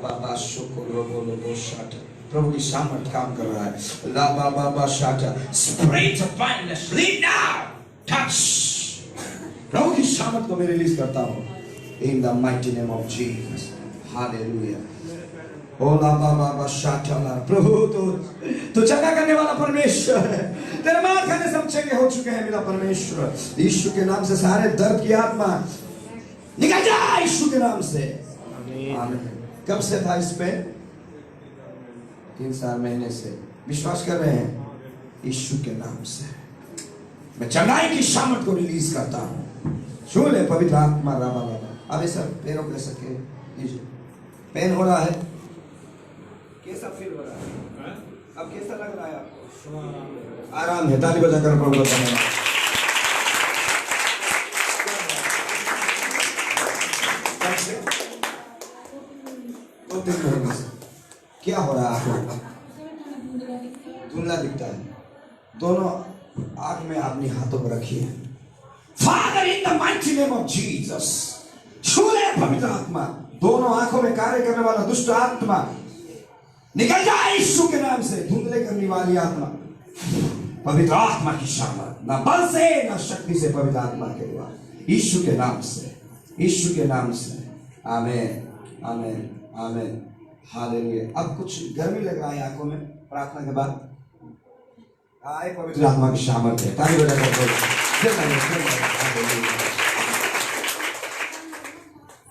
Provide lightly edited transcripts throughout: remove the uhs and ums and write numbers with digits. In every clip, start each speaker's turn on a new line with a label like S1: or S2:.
S1: बाबा शुक्र बोलो बो शाटा, प्रभु की सामर्थ काम कर रहा है। ला बाबा शाटा, spirit of blindness leave now, touch। प्रभु की सामर्थ को मैं रिलीज करता हूँ in the mighty name of Jesus, hallelujah। ओला बाबा शाटा, प्रभु तो चंगा करने वाला परमेश्वर है। तेरे मार खाने से हम चंगे हो चुके हैं मेरा परमेश्वर। यीशु के नाम से सारे दर्द की आत्मा निकल जा यीशु के नाम से, आमीन। कब से था इस पे? 3-4 महीने से। विश्वास कर रहे हैं? यीशु के नाम से मैं चंगाई की सामर्थ को रिलीज करता हूँ। छू ले पवित्र आत्मा रामा बाबा। अब ऐसा पैरों के सके पेन हो रहा है, कैसा फील हो रहा है? अब कैसा लग रहा है आपको? आराम है। ताली बजाकर प्रभु का धन्यवाद। क्या हो रहा है आपको? धुंधला दिखता है। दोनों आंख में अपनी हाथों को रखिए। Father in the mighty name of Jesus, छू ले पवित्र आत्मा। दोनों आंखों में कार्य करने वाला दुष्ट आत्मा निकल जाए यीशु के नाम से। धुंधले करने वाली आत्मा, पवित्र आत्मा की सामर्थ, ना बल से ना शक्ति से, पवित्र आत्मा के द्वारा, यीशु के नाम से, यीशु के नाम से। आमीन, आमीन, आमीन, हालेलुया। अब कुछ गर्मी लग रहा है आंखों में प्रार्थना के बाद? आए पवित्र आत्मा की सामर्थ है। ताली बजाकर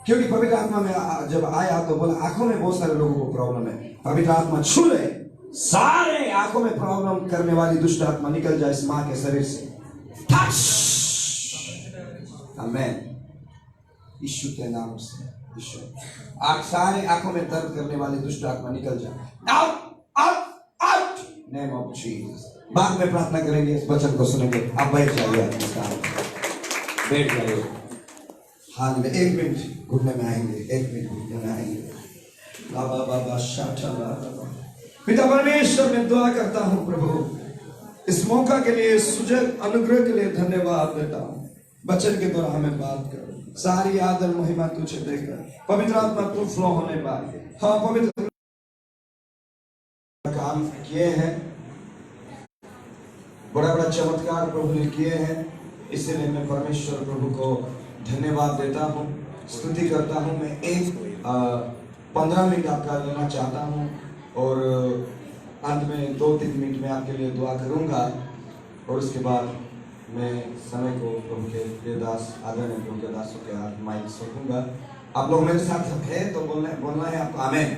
S1: क्योंकि पवित्र आत्मा में जब आया तो बोला आंखों में बहुत सारे लोगों को प्रॉब्लम है। पवित्र आत्मा छू ले, सारे आंखों में प्रॉब्लम करने वाली दुष्ट आत्मा निकल जाए इस मां के शरीर से। आमीन, यीशु के नाम से। यीशु, आप सारे आंखों में दर्द करने वाली दुष्ट आत्मा निकल जाए। Out, out, out, name of Jesus. बाद में प्रार्थना करेंगे, इस वचन को सुनेंगे। आप बैठ जाइए, बैठ जाइए। हाल में 1 मिनट घुटने में आएंगे, 1 मिनट घुटने में आएंगे। बाबा बाबा शाटा बाबा। पिता परमेश्वर मैं दुआ करता हूँ प्रभु, इस मौका के लिए, सुजग अनुग्रह के लिए धन्यवाद देता हूँ। वचन के द्वारा हमें बात कर, सारी आदर महिमा तुझे देकर पवित्र आत्मा तू फ्लो होने पाए। हाँ, पवित्र काम किए हैं, बड़ा बड़ा चमत्कार प्रभु ने किए हैं, इसलिए मैं परमेश्वर प्रभु को धन्यवाद देता हूँ, स्तुति करता हूँ। मैं 15 मिनट आपका लेना चाहता हूँ और अंत में 2-3 मिनट में आपके लिए दुआ करूँगा और उसके बाद मैं समय को प्रभु के दास, आदरणीय प्रभु के दासों के हाथ माइक सौंपूंगा। आप लोग मेरे साथ हैं तो बोलना है आपको आमीन।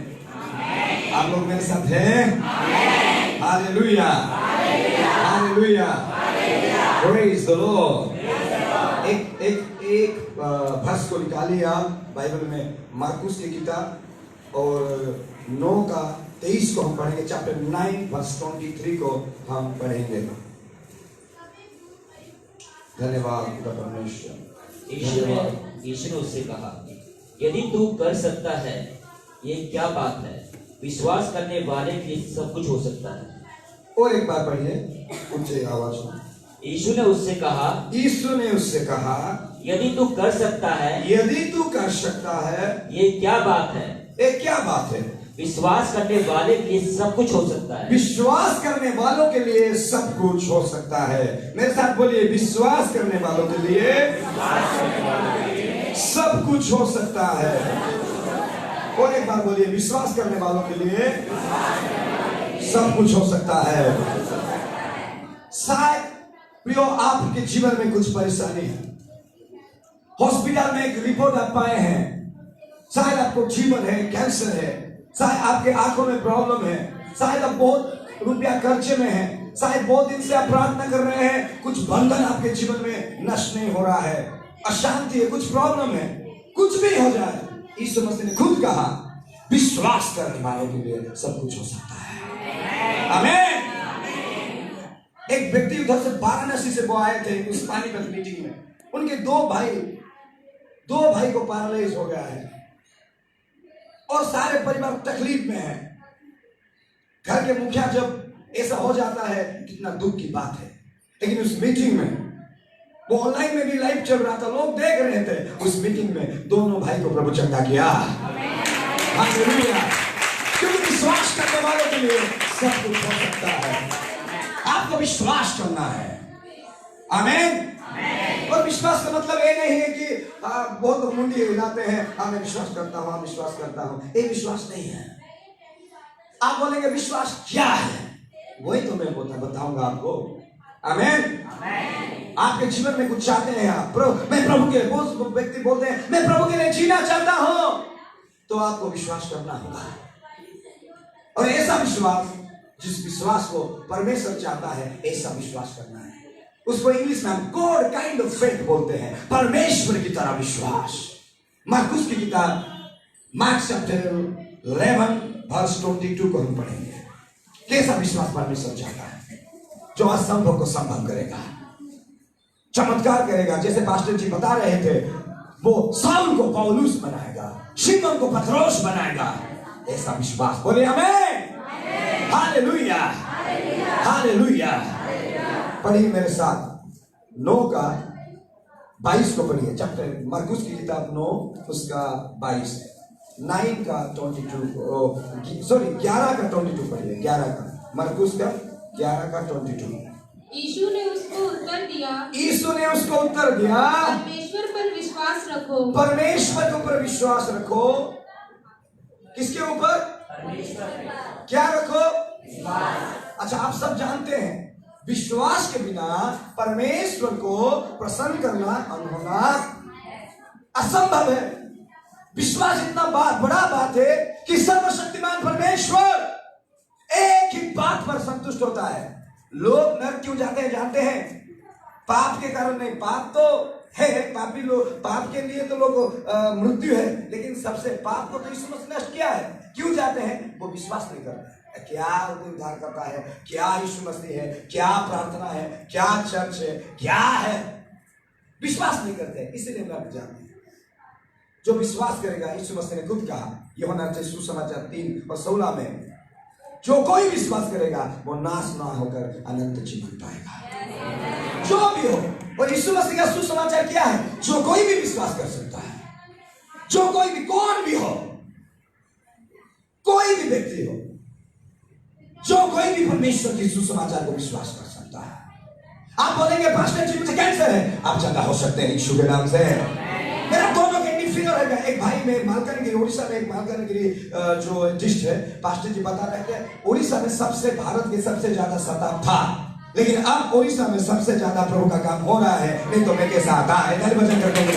S1: आप लोग मेरे साथ हैं? Hallelujah, hallelujah, praise the Lord. एक वर्ष को निकालिए आप बाइबल में, मार्कुस की किताब और 9:23 को हम पढ़ेंगे। चैप्टर 9 वर्स 23 को हम पढ़ेंगे। धन्यवाद परमेश्वर।
S2: यीशु ने उससे कहा, यदि तू कर सकता है, ये क्या बात है? विश्वास करने वाले के लिए सब कुछ हो सकता है।
S1: और एक बार पढ़िए ऊंचे आवाज में।
S2: यीशु ने उससे कहा, यदि तू कर सकता है,
S1: यदि तू कर सकता है,
S2: ये क्या बात है?
S1: ये क्या बात है?
S2: विश्वास करने वाले के लिए सब कुछ हो सकता है।
S1: विश्वास करने वालों के लिए सब कुछ हो सकता है। मेरे साथ बोलिए, विश्वास करने वालों के लिए सब कुछ हो सकता है। और एक बार बोलिए, विश्वास करने वालों के लिए सब कुछ हो सकता है। शायद प्रियो आपके जीवन में कुछ परेशानी है, हॉस्पिटल में एक रिपोर्ट आप पाए हैं, शायद आपको जीवन है, कैंसर है, शायद आपके आंखों में प्रॉब्लम है, शायद आप बहुत रुपया कर्जे में हैं, शायद बहुत दिन से आप प्रार्थना कर रहे हैं, कुछ बंधन आपके जीवन में नष्ट नहीं हो रहा है, अशांति है, कुछ प्रॉब्लम है, कुछ भी हो जाए, यीशु मसीह ने खुद कहा विश्वास करने वालों के लिए सब कुछ हो सकता है। आमीन। एक व्यक्ति उधर से वाराणसी से वो आए थे उस पानीपत मीटिंग में, उनके दो भाई को पैरालाइज हो गया है और सारे परिवार तकलीफ में है। घर के मुखिया जब ऐसा हो जाता है कितना दुख की बात है। लेकिन उस मीटिंग में वो ऑनलाइन में भी लाइव चल रहा था, लोग देख रहे थे, उस मीटिंग में दोनों भाई को प्रभु चंगा किया। हालेलुया। क्योंकि विश्वास करने वालों के लिए सब कुछ हो सकता है। आपको विश्वास करना है। आमीन। और विश्वास का मतलब ये नहीं है कि बहुत लोग मुंडी हिलाते हैं, मैं विश्वास करता हूं, विश्वास करता हूं। ये विश्वास नहीं है। आप बोलेंगे विश्वास क्या है, वही तो मैं बताऊंगा आपको। आमीन। आपके जीवन में कुछ चाहते हैं आप, मैं प्रभु के, वो व्यक्ति बोलते हैं मैं प्रभु के लिए जीना चाहता हूं, तो आपको विश्वास करना होगा। और ऐसा विश्वास, जिस विश्वास को परमेश्वर चाहता है, ऐसा विश्वास करना है। उसको इंग्लिश में हम गॉड काइंड ऑफ फेथ बोलते हैं, परमेश्वर की तरह विश्वास। मार्कुस की किताब मार्क चैप्टर 11 वर्स 22 को हम पढ़ेंगे। कैसा विश्वास परमेश्वर चाहता है, जो असंभव को संभव करेगा, चमत्कार करेगा। जैसे पास्टर जी बता रहे थे, वो साउल को पौलुस बनाएगा, शिमोन को पतरस बनाएगा। ऐसा विश्वास, बोले आमीन। Hallelujah, hallelujah. पढ़िए मेरे साथ 9 का 22 को पढ़िए। चैप्टर मार्कुस की किताब 9 उसका 22, 9 का 22, सॉरी 11 का 22 पढ़िए। 11 का, मार्कुस का 11 का 22।
S3: यीशु ने उसको उत्तर दिया,
S1: यीशु ने उसको उत्तर दिया,
S3: परमेश्वर पर विश्वास रखो।
S1: परमेश्वर के ऊपर विश्वास रखो। किसके ऊपर? परमेश्वर। क्या रखो? विश्वास। अच्छा, आप सब जानते हैं विश्वास के बिना परमेश्वर को प्रसन्न करना, होना असंभव है। विश्वास इतना बड़ा बात है कि सर्वशक्तिमान परमेश्वर एक ही बात पर संतुष्ट होता है। लोग नरक क्यों जाते हैं जानते हैं? पाप के कारण नहीं। पाप तो है, पापी लोग, पाप के लिए तो लोग मृत्यु है, लेकिन सबसे पाप को तो यीशु मसीह ने नष्ट किया है। क्यों जाते हैं? वो विश्वास नहीं करते हैं। क्या उद्धार करता है, क्या यीशु मसीह है, क्या प्रार्थना है, क्या चर्च है, क्या है, विश्वास नहीं करते, इसीलिए नरक जाते हैं। जो विश्वास करेगा, यीशु मसीह ने खुद कहा यूहन्ना सुसमाचार 3 और 16 में, जो कोई विश्वास करेगा वो नाश ना होकर अनंत जीवन पाएगा। जो भी हो, और यीशु मसीह का सुसमाचार क्या है? जो कोई भी विश्वास कर सकता है, जो कोई भी, कौन भी हो, कोई भी व्यक्ति हो, जो कोई भी परमेश्वर की सुसमाचार को विश्वास कर सकता है। आप बोलेंगे पास्टर जी मुझे कैंसर है, आप ज्यादा हो सकते हैं यीशु के नाम से। मेरा दोनों किडनी फेलियर है। एक भाई में मालकानगिरी, उड़ीसा में एक मालकानगिरी जो डिस्ट्रिक्ट है, पास्टर जी बता रहे थे उड़ीसा में सबसे, भारत के सबसे ज्यादा शताब्द था, लेकिन अब उड़ीसा में सबसे ज्यादा प्रभु का काम हो रहा है। नहीं तो मैं कैसा आता है? वचन करते हुए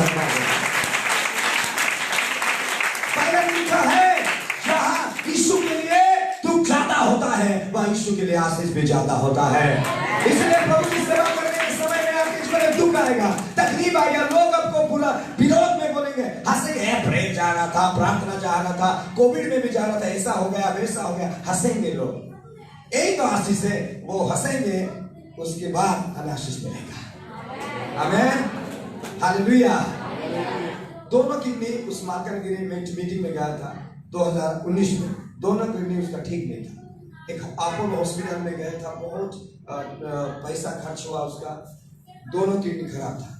S1: लिखा है, जहां यीशु के लिए दुख ज्यादा होता है, वहां यीशु के लिए आशीष भी ज्यादा होता है। इसलिए प्रभु की सेवा करने के समय में आपके जीवन में दुख आएगा, तकलीफ आएगा, लोग आपको बुरा विरोध में बोलेंगे, हंसेंगे, प्रेयर जा रहा था, प्रार्थना जा रहा था, कोविड में भी जा रहा था, ऐसा हो गया, वैसा हो गया, हंसेंगे लोग। यही तो आशीष है, वो हंसेंगे, उसके बाद हमें आशीष मिलेगा। आमीन, हालेलुया। दोनों किडनी उस मालकानगिरी में मीटिंग में गया था 2019 में, दोनों किडनी उसका ठीक नहीं था। एक अपोलो हॉस्पिटल में गया था, बहुत पैसा खर्च हुआ उसका, दोनों किडनी खराब था।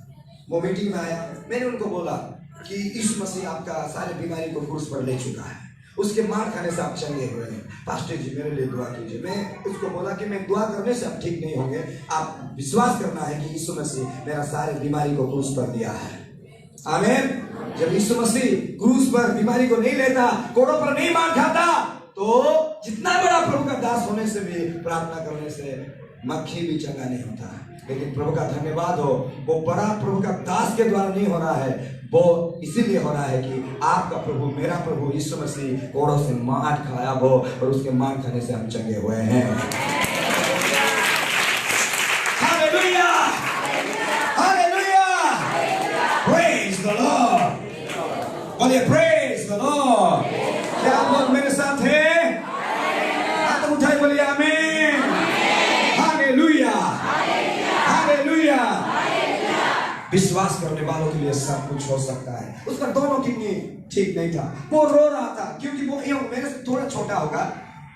S1: वो मीटिंग में आया, मैंने उनको बोला कि यीशु मसीह आपका सारे बीमारी को क्रूस पर ले चुका है, उसके मार खाने से आप चंगे हुए हैं, पास्टर जी मेरे लिए दुआ कीजिए। मैं उसको बोला कि मैं दुआ करने से आप ठीक नहीं होंगे, आप विश्वास करना है कि यीशु मसीह मेरा सारे बीमारी को क्रूस पर दिया है। आमीन। जब यीशु मसीह क्रूस पर बीमारी को नहीं लेता, कोड़ों पर नहीं मार खाता, तो जितना बड़ा प्रभु का दास होने से भी, प्रार्थना करने से मक्खी भी चंगा नहीं होता। लेकिन प्रभु का धन्यवाद हो, वो बड़ा प्रभु का दास के द्वारा नहीं हो रहा है, वो इसीलिए हो रहा है कि आपका प्रभु, मेरा प्रभु यीशु मसीह कोड़ों से मार खाया वो, और उसके मार खाने से हम चंगे हुए हैं। Hallelujah, hallelujah, praise the Lord. बोलिए प्रेज द लॉर्ड। क्या आप लोग मेरे साथ हैं? हाथ उठाए बोलिए आमीन, हालेलुया, हालेलुया। विश्वास करने वालों के लिए सब कुछ हो सकता है। उसका दोनों किडनी ठीक नहीं था, वो रो रहा था, क्योंकि वो मेरे से थोड़ा छोटा होगा,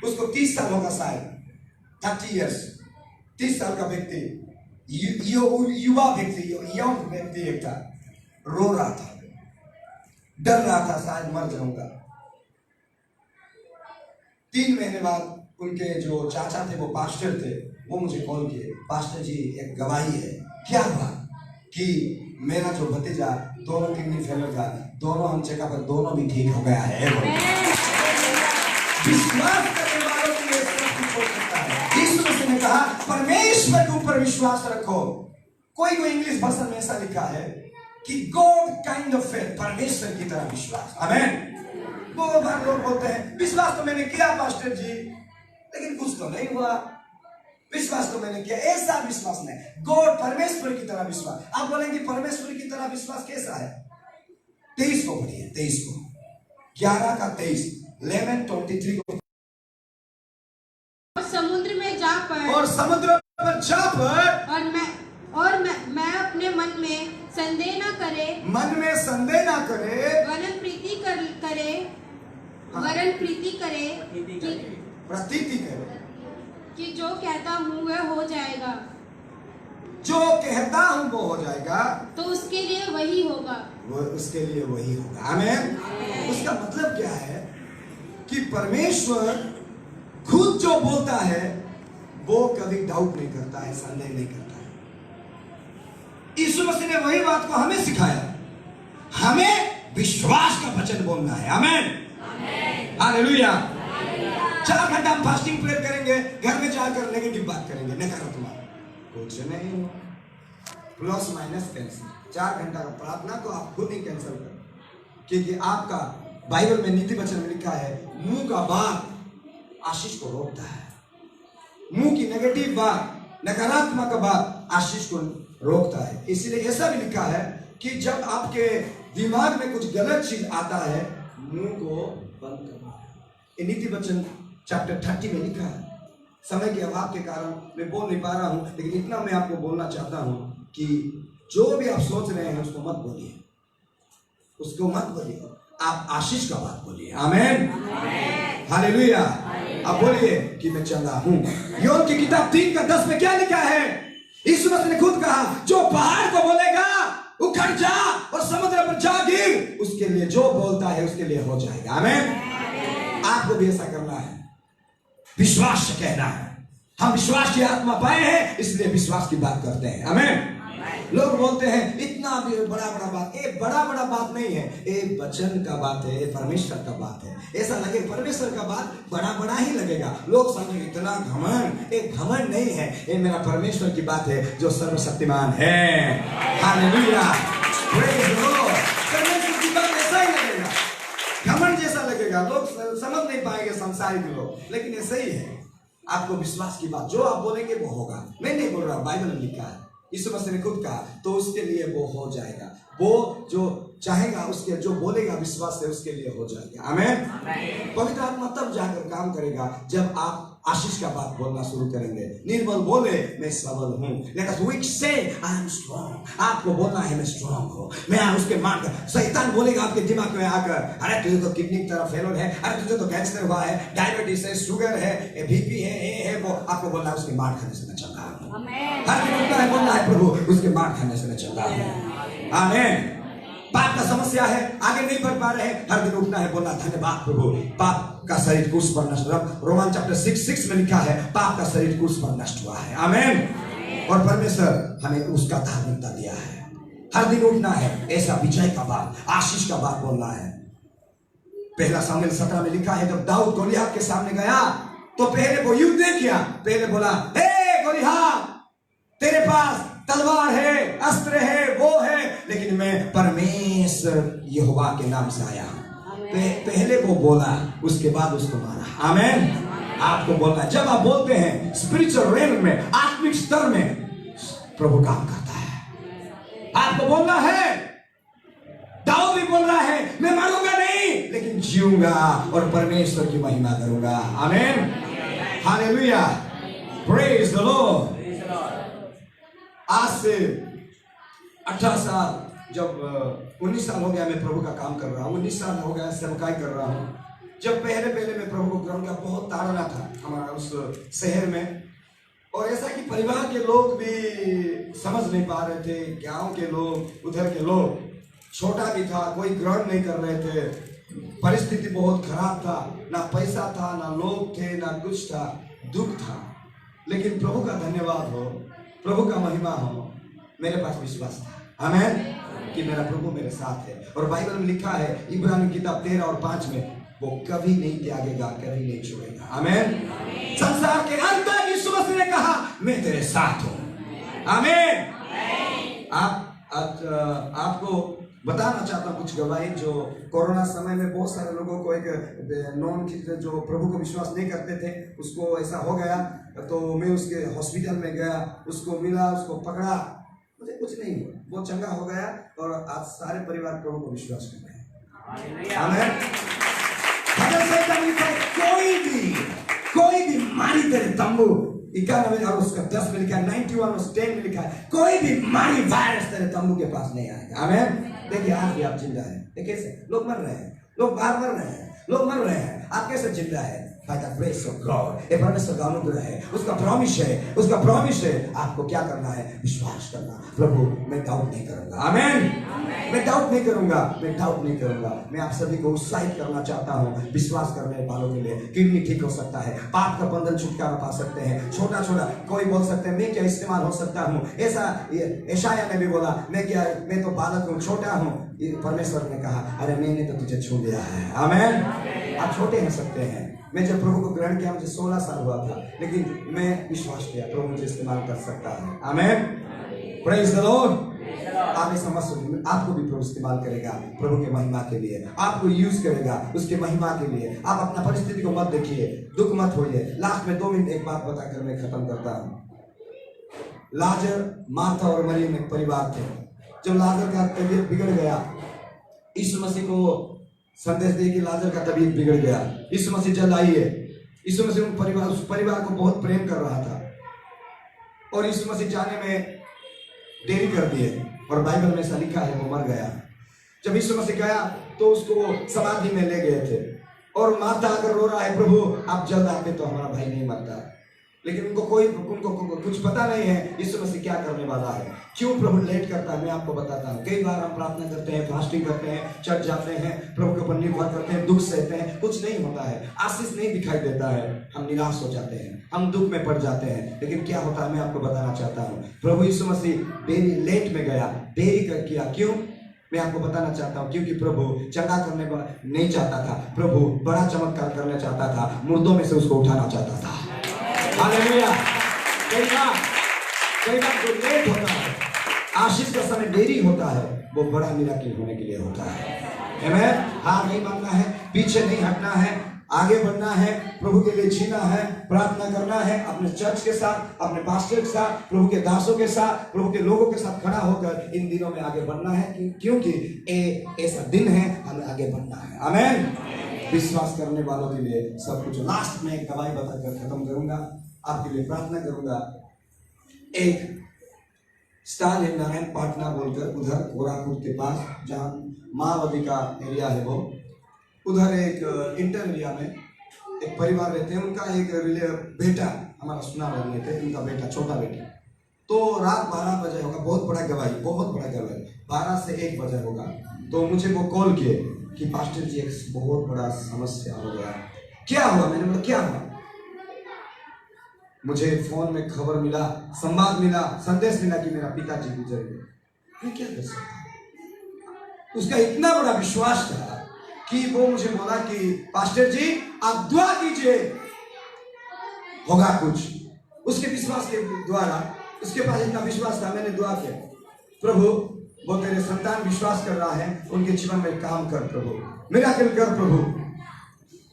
S1: उसको 30 साल होगा शायद, 30 इयर्स, 30 साल का व्यक्ति, युवा व्यक्ति, यंग व्यक्ति एक था, रो रहा था, डर रहा था शायद मर जाऊंगा। 3 महीने बाद उनके जो चाचा थे वो पास्टर थे, वो मुझे कॉल किए, पास्टर जी एक गवाही है। क्या हुआ कि मेरा जो भतीजा दोनों किडनी फेलियर था, दोनों हम चेकअप पर दोनों भी ठीक हो गया है। विश्वास करने वालों के लिए सब कुछ हो सकता है। यीशु मसीह ने कहा परमेश्वर के ऊपर विश्वास रखो। कोई इंग्लिश भाषा में ऐसा लिखा है कि गॉड काइंड ऑफ फेथ, परमेश्वर की तरह विश्वास। आमेन। बहुत बार लोग बोलते हैं विश्वास तो मैंने किया पास्टर जी, लेकिन कुछ तो नहीं हुआ। विश्वास तो मैंने किया, ऐसा विश्वास नहीं। गॉड परमेश्वर की तरह विश्वास। आप बोलेंगे परमेश्वर की तरह विश्वास कैसा है? 23 को पढ़िए, 23 को, 11 का 23, 11:23 को।
S3: और समुद्र में जा पड़,
S1: और समुद्र पर जा पड़,
S3: और मैं अपने मन में संदेह न करे,
S1: मन में संदेह ना करे,
S3: वरन प्रीति करे,
S1: प्रतीति करे
S3: कि जो कहता हूँ वह हो जाएगा,
S1: जो कहता हूं वो हो जाएगा,
S3: तो उसके लिए वही होगा।
S1: वो उसके लिए वही होगा। आमेन। उसका मतलब क्या है कि परमेश्वर खुद जो बोलता है वो कभी डाउट नहीं करता है, संदेह नहीं करता है। यीशु मसीह ने वही बात को हमें सिखाया। हमें विश्वास का वचन बोलना है। आमेन, हालेलुया। 4 घंटा हम फास्टिंग प्रेयर करेंगे, घर में जाकर नेगेटिव बात करेंगे, नकारात्मक कुछ नहीं हुआ, प्लस माइनस कैंसिल। 4 घंटा का प्रार्थना को आप खुद ही कैंसिल करो, क्योंकि आपका बाइबल में नीति वचन में लिखा है मुंह का बात आशीष को रोकता है। मुंह की नेगेटिव बात, नकारात्मक बात आशीष को रोकता है। इसलिए ऐसा भी लिखा है कि जब आपके दिमाग में कुछ गलत चीज आता है, मुंह को बंद करना है। ये नीति वचन चैप्टर 30 में लिखा है। समय के अभाव के कारण मैं बोल नहीं पा रहा हूं, लेकिन इतना मैं आपको बोलना चाहता हूं कि जो भी आप सोच रहे हैं उसको मत बोलिए, उसको मत बोलिए, आप आशीष का बात बोलिए। आमेन, हालेलुया। अब बोलिए कि मैं चंगा हूं। योग की किताब 3:10 में क्या लिखा है? यीशु मसीह ने खुद कहा जो पहाड़ को बोलेगा उखड़ जा और समुद्र पर जा गिर, उसके लिए जो बोलता है उसके लिए हो जाएगा। आमेन। आपको भी ऐसा करना है, विश्वास से कहना है। हम विश्वास की आत्मा पाए हैं, इसलिए विश्वास की बात करते हैं। आमेन। लोग बोलते हैं इतना भी बड़ा बात, ये बड़ा बात नहीं है, ये वचन का बात है, ये परमेश्वर का बात है। ऐसा लगे परमेश्वर का बात बड़ा ही लगेगा, लोग समझेंगे इतना घमंड। एक घमंड नहीं है, ये मेरा परमेश्वर की बात है जो सर्वशक्तिमान है। Hallelujah, praise the Lord. परमेश्वर की बात ऐसा ही लगेगा, घमंड जैसा लगेगा, लोग समझ नहीं पाएंगे संसारिक लोग, लेकिन ऐसा ही है। आपको विश्वास की बात जो आप बोलेंगे वो होगा। मैं नहीं बोल रहा, बाइबल में लिखा है। यीशु मसीह ने खुद कहा तो उसके लिए वो हो जाएगा। वो जो चाहेगा, उसके जो बोलेगा विश्वास से उसके लिए हो जाएगा। आमेन। पवित्र आत्मा तब जाकर काम करेगा जब आप आशीष का बात बोलना शुरू करेंगे। निर्बल बोले मैं सबल हूं, लेकिन वीक से आई एम स्ट्रॉन्ग। आपको बोलना है मैं स्ट्रॉन्ग हूं, मैं उसके मान कर। शैतान बोलेगा आपके दिमाग में आकर अरे तुझे तो किडनी की तरफ फेलियर है, अरे तुझे तो कैंसर हुआ है, डायबिटीज है, शुगर है, बीपी है, वो आपको बोलना है उसकी मार खाने से मैं चंगा हूं। हर दिन उठना है बोलना है प्रभु उसके मार खाने से मैं चंगा हूं। आमीन। पाप का समस्या है, आगे नहीं बढ़ पा रहे हैं, हर दिन उठना है बोलना धन्यवाद प्रभु, पाप का शरीर क्रूस पर नष्ट। रोमन चैप्टर 6 में लिखा है पाप का शरीर क्रूस पर नष्ट हुआ है। आमीन। और परमेश्वर हमें उसका धार्मिकता दिया है। हर दिन उठना है, ऐसा विजय का बात, आशीष का बात बोलना है। पहला शामिल 17 में लिखा है जब दाऊद गोलियत के सामने गया तो पहले वो युद्ध नहीं किया, पहले बोला हे गोलियत तेरे पास तलवार है, अस्त्र है, वो है, लेकिन मैं परमेश्वर यहोवा के नाम से आया हूं। पहले वो बोला, उसके बाद उसको मारा। आमीन। आपको बोलना है, जब आप बोलते हैं स्पिरिचुअल रेल में, आत्मिक स्तर में प्रभु काम करता है। आपको बोलना है, दाऊद भी बोल रहा है मैं मरूंगा नहीं लेकिन जीऊंगा और परमेश्वर की महिमा करूंगा। आमीन, हालेलुया, प्रेज द लॉर्ड। आज से 18 साल, जब 19 साल हो गया मैं प्रभु का काम कर रहा हूँ, 19 साल हो गया सेवकाई कर रहा हूँ। जब पहले मैं प्रभु को ग्रहण का बहुत ताड़ना था हमारा उस शहर में, और ऐसा कि परिवार के लोग भी समझ नहीं पा रहे थे, गांव के लोग, उधर के लोग, छोटा भी था, कोई ग्रहण नहीं कर रहे थे, परिस्थिति बहुत खराब था, ना पैसा था, ना लोग थे, ना कुछ था, दुख था। लेकिन प्रभु का धन्यवाद हो, प्रभु का महिमा हो, मेरे पास विश्वास था, आमेन, कि मेरा प्रभु मेरे साथ है। और बाइबल में लिखा है इब्रानी किताब 13 और 5 में, वो कभी नहीं त्यागेगा, कभी नहीं छोड़ेगा, आमेन। संसार के अंत तक यीशु मसीह ने कहा मैं तेरे साथ हूं, आमेन। आपको बताना चाहता हूं कुछ गवाही जो कोरोना समय में बहुत सारे लोगों को, एक नॉन जो प्रभु को विश्वास नहीं करते थे, उसको ऐसा हो गया, तो मैं उसके हॉस्पिटल में गया, उसको मिला, उसको पकड़ा, मुझे कुछ नहीं हुआ, वो चंगा हो गया और आज सारे परिवार प्रभु को विश्वास कर रहे हैं, आमीन। कोई भी मारी तेरे तंबू 91 और उसका 10 में लिखा है, 91 और 10 में लिखा है, कोई भी मारी वायरस तेरे तंबू के पास नहीं आएगा, आमीन। देखिए आज भी आप जिंदा है, कैसे लोग मर रहे हैं, लोग बाहर मर रहे हैं, लोग मर रहे हैं, आप कैसे जिंदा है? By the grace of God, ये परमेश्वर का अनुग्रह है, उसका प्रॉमिस है, उसका प्रॉमिस है। आपको क्या करना है? विश्वास करना। प्रभु मैं डाउट नहीं करूंगा, आमीन। मैं डाउट नहीं करूंगा, मैं डाउट नहीं करूंगा। मैं आप सभी को उत्साहित करना चाहता हूं विश्वास करने वालों के लिए। किडनी ठीक हो सकता है, पाप का बंधन छुटकारा पा सकते हैं, छोटा छोटा कोई बोल सकते हैं मैं क्या इस्तेमाल हो सकता हूं, ऐसा यशायाह ने भी बोला मैं तो बालक हूं, छोटा हूं। परमेश्वर ने कहा अरे मैंने तो तुझे छू लिया है, आमीन। आप छोटे हो सकते हैं। मैं जब प्रभु को ग्रहण किया मुझे 16 साल हुआ था, लेकिन मैं विश्वास किया प्रभु मुझे इस्तेमाल कर सकता है, आमीन। Praise the Lord. आप इस समझ आपको भी प्रभु इस्तेमाल करेगा प्रभु के महिमा के लिए, आपको यूज करेगा उसके महिमा के लिए। आप अपना परिस्थिति को मत देखिए, दुख मत होइए। लास्ट में 2 मिनट एक बात बताकर मैं खत्म करता हूं। लाजर, मार्था और मरियम एक परिवार थे। जब लाजर का तबीयत बिगड़ गया, यीशु मसीह को संदेश दे कि लाजर का तबीयत बिगड़ गया, यीशु मसीह जल्द आइए। यीशु मसीह उस परिवार को बहुत प्रेम कर रहा था और यीशु मसीह जाने में देरी कर दिए और बाइबल में ऐसा लिखा है वो मर गया। जब यीशु मसीह गया तो उसको वो समाधि में ले गए थे और माता अगर रो रहा है प्रभु आप जल्द आते तो हमारा भाई नहीं मरता। लेकिन उनको कुछ पता नहीं है यीशु मसीह क्या करने वाला है, क्यों प्रभु लेट करता है। मैं आपको बताता हूँ, कई बार हम प्रार्थना करते हैं, फास्टिंग करते हैं, चर्च जाते हैं, प्रभु के ऊपर निर्भर करते हैं, दुख सहते हैं, कुछ नहीं होता है, आशीष नहीं दिखाई देता है, हम निराश हो जाते हैं, हम दुख में पड़ जाते हैं। लेकिन क्या होता है मैं आपको बताना चाहता हूँ, प्रभु यीशु मसीह देरी लेट में गया, देरी कर किया, क्यों मैं आपको बताना चाहता हूँ, क्योंकि प्रभु चंगा करने नहीं चाहता था, प्रभु बड़ा चमत्कार करना चाहता था, मुर्दों में से उसको उठाना चाहता था। हालेलुया। कई बार जो लेट होता है, आशीष का समय देरी होता है, वो बड़ा मिराकिल होने के लिए होता है, आमीन। हार नहीं मानना है, पीछे नहीं हटना है, आगे बढ़ना है, प्रभु के लिए जीना है, प्रार्थना करना है, अपने चर्च के साथ, अपने पास्टर के साथ, प्रभु के दासों के साथ, प्रभु के लोगों के साथ खड़ा होकर इन दिनों में आगे बढ़ना है, क्योंकि ऐसा दिन है हमें आगे बढ़ना है, आमीन। विश्वास करने वालों के लिए सब कुछ। लास्ट में एक गवाही बताकर खत्म करूंगा, आपके लिए प्रार्थना करूंगा। एक स्थान है नारायण पाटना बोलकर, उधर गोरापुर के पास, जहाँ माओवादी का एरिया है, वो उधर एक इंटर एरिया में एक परिवार रहते हैं। उनका एक बेटा हमारा सुना रहने थे, उनका बेटा, छोटा बेटा, तो रात 12 बजे होगा, बहुत बड़ा गवाही, 12 से 1 बजे होगा। तो मुझे वो कॉल किए कि पास्टर जी एक बहुत बड़ा समस्या हो गया। क्या हुआ? मैंने बोला क्या हुआ? मुझे फोन में खबर मिला, संवाद मिला, संदेश मिला कि मेरा पिताजी गुजर गए। मैं क्या कर सकता? उसका इतना बड़ा विश्वास था कि वो मुझे बोला कि पास्टर जी आप दुआ कीजिए, होगा कुछ। उसके विश्वास के द्वारा, उसके पास इतना विश्वास था, मैंने दुआ किया, प्रभु वो तेरे संतान विश्वास कर रहा है, उनके जीवन में काम कर प्रभु, मिराकिल कर प्रभु,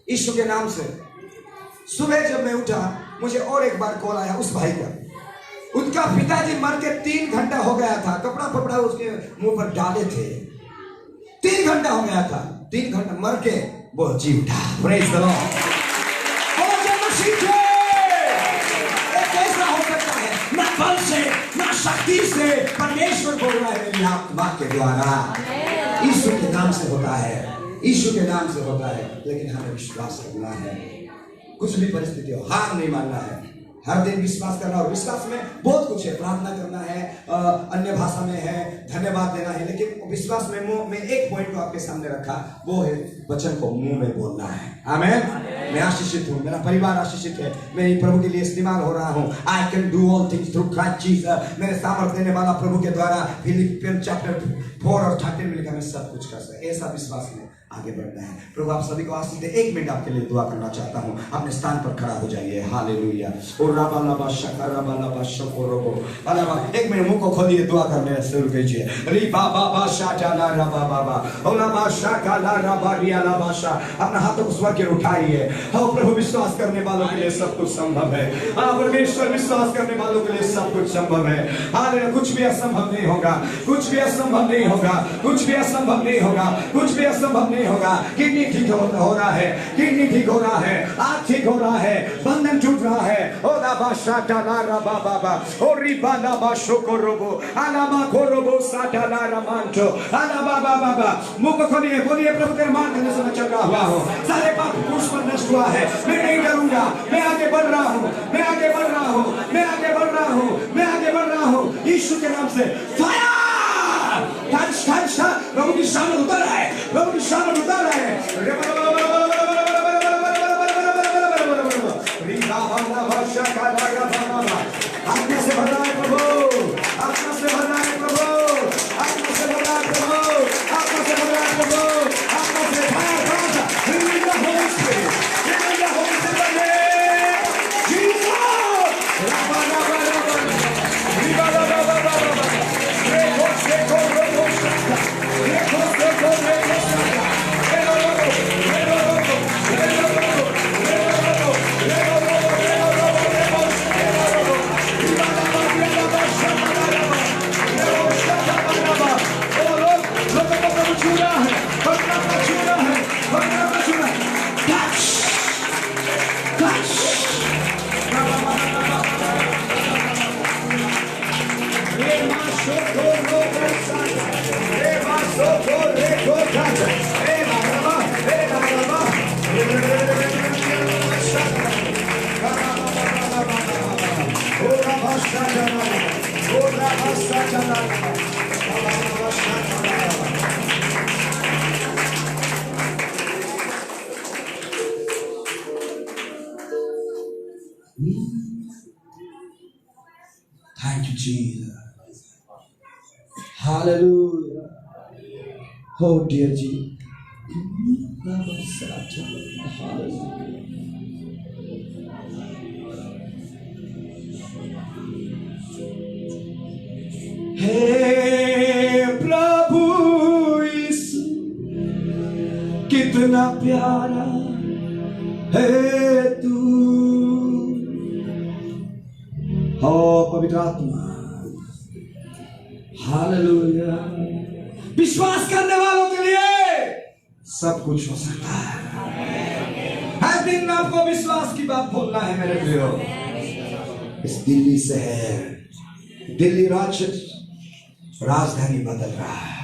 S1: यीशु के नाम से। सुबह जब मैं उठा, मुझे और एक बार कॉल आया उस भाई का, उनका पिताजी मर के 3 घंटा हो गया था, कपड़ा फपड़ा उसके मुंह पर डाले थे, 3 घंटा हो गया था, 3 घंटा मर के वो जी उठा। Praise the Lord. कैसा हो सकता है? ना बल से, ना शक्ति से, परमेश्वर बोल रहा है मेरी आत्मा के द्वारा, यीशु के नाम से होता है, यीशु के नाम से होता है। लेकिन हमें विश्वास करना है, कुछ भी परिस्थिति हो हार नहीं मानना है। हर दिन विश्वास करना, और विश्वास में बहुत कुछ है, प्रार्थना करना है, अन्य भाषा में है, धन्यवाद देना है, लेकिन विश्वास में मैं एक पॉइंट को आपके सामने रखा, वो है वचन को मुंह में बोलना है। आमीन। मैं आशीषित हूँ, मेरा परिवार आशीषित है, मैं प्रभु के लिए इस्तेमाल हो रहा हूँ। I can do all things through Christ Jesus. मेरे सामर्थ्य देने वाला प्रभु के द्वारा, फिलिपियन चैप्टर 4 और 13 में लिखा, मैं सब कुछ कर सकता। ऐसा विश्वास में आगे बढ़ना है। प्रभु आप सभी को आशीष दे। 1 मिनट आपके लिए दुआ करना चाहता हूँ, अपने स्थान पर खड़ा हो जाइए। हालेलुया। और राबा लाबा शका राबा लाबा शको रोबो अलावा 1 मिनट मुंह को खोलिए, दुआ करने शुरू कीजिए। री बाबा बाशा जाला राबा बाबा ओला बाशा काला राबा रिया लाबा शा। अपना हाथों को स्वर के उठाइए। हो प्रभु, विश्वास करने वालों के लिए सब कुछ संभव है। हाँ परमेश्वर, विश्वास करने वालों के लिए सब कुछ संभव है। हालेलुया। कुछ भी असंभव नहीं होगा, कुछ भी असंभव नहीं होगा, कुछ भी असंभव नहीं होगा, कुछ भी असंभव नहीं होगा। किडनी ठीक हो रहा है, किडनी ठीक हो रहा है, आंख ठीक हो रहा है, बंधन टूट रहा है। ओ दाबा शाटा ला रबा बाबा ओ रिबा लाबा शोको रोबो आलामा को रोबो साटा ला रमांचो आला बाबा बाबा। मुंह को खोलिए, बोलिए प्रभु तेरे मान करने से मैं चल रहा हुआ हूँ, सारे पाप क्रूस पर नष्ट हुआ है, मैं नहीं डरूंगा, मैं आगे बढ़ रहा हूँ, मैं आगे बढ़ रहा हूँ, मैं आगे बढ़ रहा हूँ, मैं आगे बढ़ रहा हूँ। यीशु के नाम से फायर। प्रभु की शान उतर रहा है, प्रभु की शान उतर रहा है। आत्मा से भर रहा है प्रभु, आत्मा से भर रहा है प्रभु, आत्मा से भर रहा है प्रभु, आत्मा से भर रहा है प्रभु, आत्मा से fire fire. Bring the Holy Spirit, bring the Holy Spirit, Jesus। राबा राबा राबा रिबा राबा राबा राबा रेखो शेखो रोबो शाखा रेखो शेखो रेखो शाखा रेलो रोबो रेलो रोबो रेलो रोबो रेलो रोबो रेलो रोबो रेलो रोबो रेलो रोबो रिबा राबा राबा शाखा राबा रेलो शाखा राबा। ओ लोग को प्रभु छू रहा है, भगवान को छू रहा है, भगवान को छू रहा है। Touch touch Thank you, Jesus. Hallelujah. Oh, dear Jesus. हे प्रभु यीशु, कितना प्यारा है तू। हो पवित्र आत्मा। हालेलुया। विश्वास करने वालों के लिए सब कुछ हो सकता है। हर दिन आपको विश्वास की बात बोलना है मेरे प्रियो। इस दिल्ली शहर, दिल्ली राज्य राजधानी बदल रहा है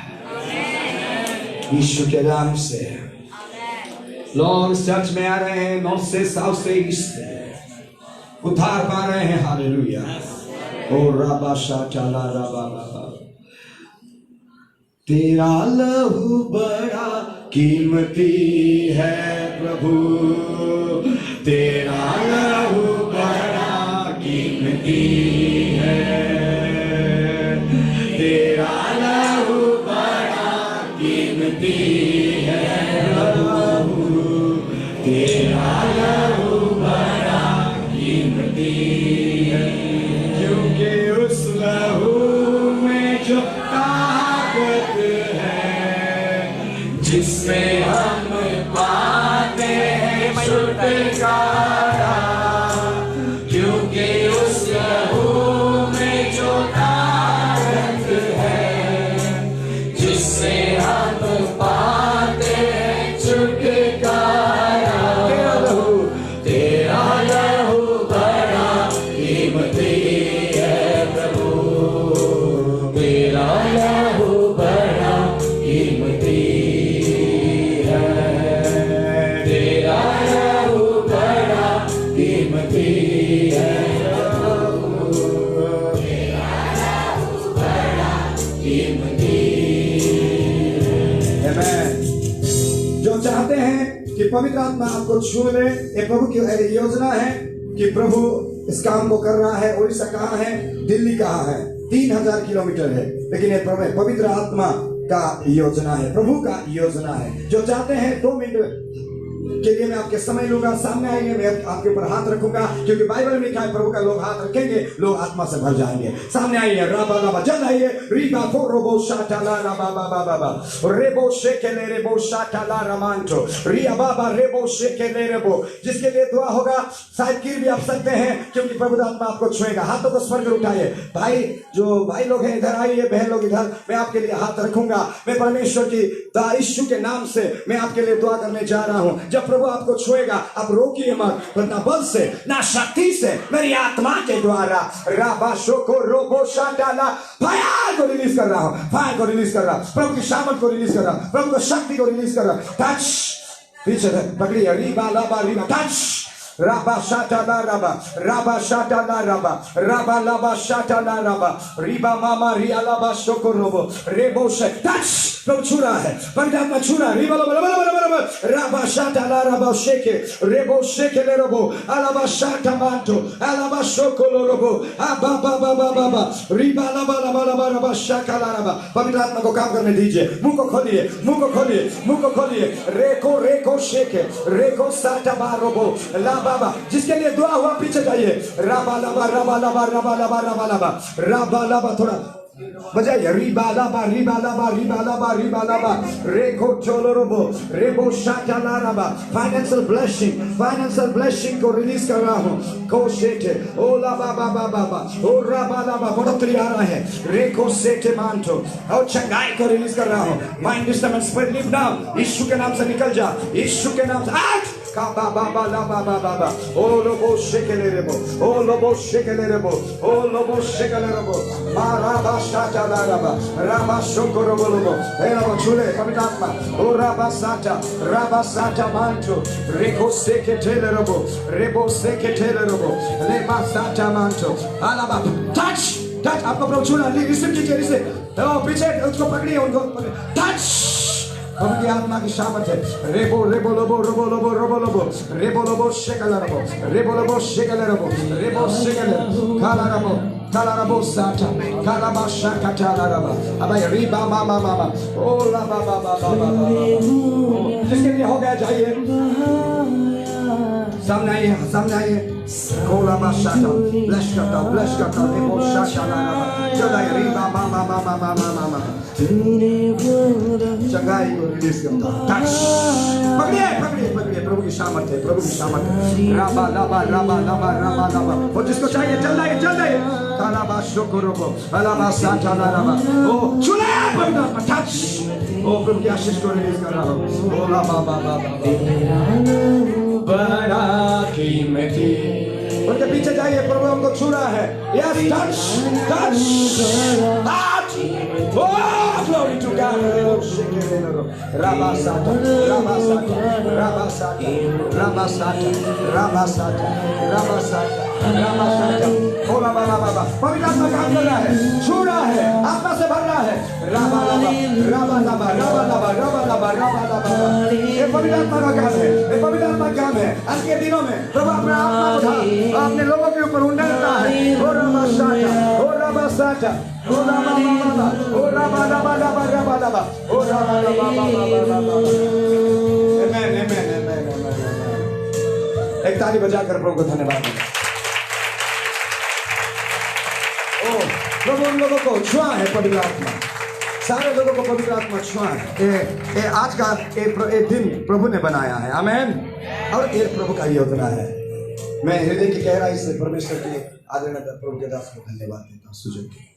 S1: यीशु के नाम से। लोग चर्च में आ रहे हैं, नॉर्थ से, साउथ से, ईस्ट से, उद्धार पा रहे हैं। हालेलुया। ओ राबा शाचाला राबा बाबा। तेरा लहू बड़ा कीमती है प्रभु, तेरा लहू बड़ा कीमती है, तेरा लहू बड़ा कीमती है प्रभु, तेरा लहू बड़ा कीमती है। क्योंकि उस लहू में जो ताकत है, जिसमें हम पाते हैं छुटकारा, क्योंकि उस लहू में जो ताकत है, जिससे हम पाते हैं छुटकारा। तेरा लहू बड़ा कीमती है प्रभु, तेरा लहू बड़ा कीमती है, तेरा लहू बड़ा कीमती है। पवित्र आत्मा आपको छू ले। ये प्रभु की योजना है कि प्रभु इस काम को कर रहा है। उड़ीसा कहाँ है, दिल्ली कहाँ है, 3000 किलोमीटर है, लेकिन ये पवित्र आत्मा का योजना है, प्रभु का योजना है। जो चाहते हैं 2 मिनट के लिए मैं आपके समय लूंगा, सामने आएंगे, मैं आपके ऊपर हाथ रखूंगा, क्योंकि बाइबल में लिखा है प्रभु का लोग हाथ रखेंगे लोग आत्मा से भर जाएंगे। सामने आइए, राबा लाबा जल्द आइए, रीबा फोरोबो शाटाला राबा बाबा बाबा रेबो शेकेले रेबो शाटाला रमांटो रिया बाबा रेबो शेकेले रेबो। जिसके लिए दुआ होगा शायद गिर भी आप सकते हैं, क्योंकि प्रभु आत्मा आपको छुएगा। हाथों को स्वर्ग उठाइए। भाई जो भाई लोग हैं इधर आइए, बहन लोग इधर, मैं आपके लिए हाथ रखूंगा। मैं परमेश्वर की यीशु के नाम से मैं आपके लिए दुआ करने जा रहा हूं। जब प्रभु आपको छुएगा आप रोकिए मत, ना बल से ना शक्ति से, मेरी आत्मा के द्वारा राबा शोको रोबो शाटाला फायर को रिलीज कर रहा हूं, फायर को रिलीज कर रहा हूं, प्रभु की सामर्थ को रिलीज कर रहा हूं, प्रभु की शक्ति को रिलीज कर रहा हूं। टच पीछे पकड़िए, रीबा लाबा रीबा टच राबा शाटाला राबा राबा शाटाला राबा राबा लाबा शाटाला राबा रीबा मामा रिया लाबा शोको रोबो रेबो से टच। प्रभु छू रहा है, पवित्र आत्मा छू रहा है। रीबा लाबा लाबा लाबा लाबा राबा शाटाला राबा शेके रेबो शेके ले रोबो अलाबा शाटा मांटो अलाबा शोको लो रोबो आबा बाबा बाबा बा रीबा लाबा लाबा लाबा राबा शाकाला राबा। पवित्र आत्मा को काम करने दीजिए। मुंह को खोलिए, मुंह को खोलिए, मुंह को खोलिए। रेको रेको शेके रेको साटा बा रोबो बाबा। जिसके लिए दुआ हुआ पीछे जाइए। राबा लाबा राबा लाबा राबा लाबा राबा लाबा राबा लाबा थोड़ा बजाइए। रिबा लाबा रिबा लाबा रिबा लाबा रिबा लाबा रेको चोलो रोबो रेबो शाटाला राबा। फाइनेंशियल ब्लेसिंग को रिलीज कर रहा हूं। को सेटे ओ लाबा बाबा बाबा ओ राबा लाबा बढ़ोतरी आ रहा है। रेको सेटे मांटो और चंगाई को रिलीज कर रहा हूं। Mind disturb spirit leave now. यीशु के नाम से निकल जा, यीशु के नाम से out. Kaba baba la baba baba. Oh lobo shekele rebo. Oh lobo shekele rebo. Oh lobo shekele rebo. Maraba shata la raba. Raba shoko robo lobo. Ela chule pavitra atma. Oh raba sata manto. Reko seketele rebo. Rebo seketele rebo. Leba sata manto. Alaba touch. आपको प्रभु छूना, receive कीजिए, receive. पीछे उसको पकड़िए, उनको touch. प्रभु की आत्मा की सामर्थ है। रेबो रेबो लोबो रोबो लोबो रोबो लोबो रेबो लोबो शेकला रबो रेबो लोबो शेकला रबो रेबो शेकला काला रबो साटा काला बाशा काटा रबा। अब रिबा मामा मामा ओ ला बाबा बाबा। जिसके लिए हो गया जाइए, सामने आइए। कोला बाशाटा ब्लेस करता रेबो शाशाला रबा। चला रिबा मामा मामा मामा मामा चंगाई को रिलीज करता। टच पकड़िए प्रभु की सामर्थ है, प्रभु की सामर्थ है। राबा लाबा राबा लाबा राबा लाबा। और जिसको चाहिए चल जाइए। कालाबा शोको रोबो अलाबा साटाला राबा। ओ चुने पवित्र आत्मा टच। ओ प्रभु की आशीष को रिलीज कर रहा हूं। ओ लाबा बाबा बड़ा कीमती। उनके पीछे जाइए, प्रभु हमको छू रहा है। Yes touch oh glory to God. Rabasata ओला बाबा बाबा। पवित्र आत्मा काम कर रहा है, छू रहा है, आत्मा से भर रहा है। राबा लाबा राबा लाबा राबा लाबा राबा लाबा राबा लाबा। ये पवित्र आत्मा का काम है, ये पवित्र आत्मा का काम है। आज के दिनों में प्रभु अपना आत्मा उठा अपने लोगों के ऊपर उंडलता है। ओ राबा साटा ओ राबा साटा ओ राबा बाबा ओ राबा लाबा लाबा राबा लाबा ओ राबा लाबा बाबा। आमेन। एक ताली बजाकर प्रभु को धन्यवाद दें। प्रभु उन लोगों को छुआ है पवित्र आत्मा, सारे लोगों को पवित्र आत्मा छुआ है। आज का ये दिन प्रभु ने बनाया है। आमेन। और ये प्रभु का योजना है। मैं हृदय की गहराई से परमेश्वर के आदरणीय प्रभु के दास को धन्यवाद देता हूँ सुजन के।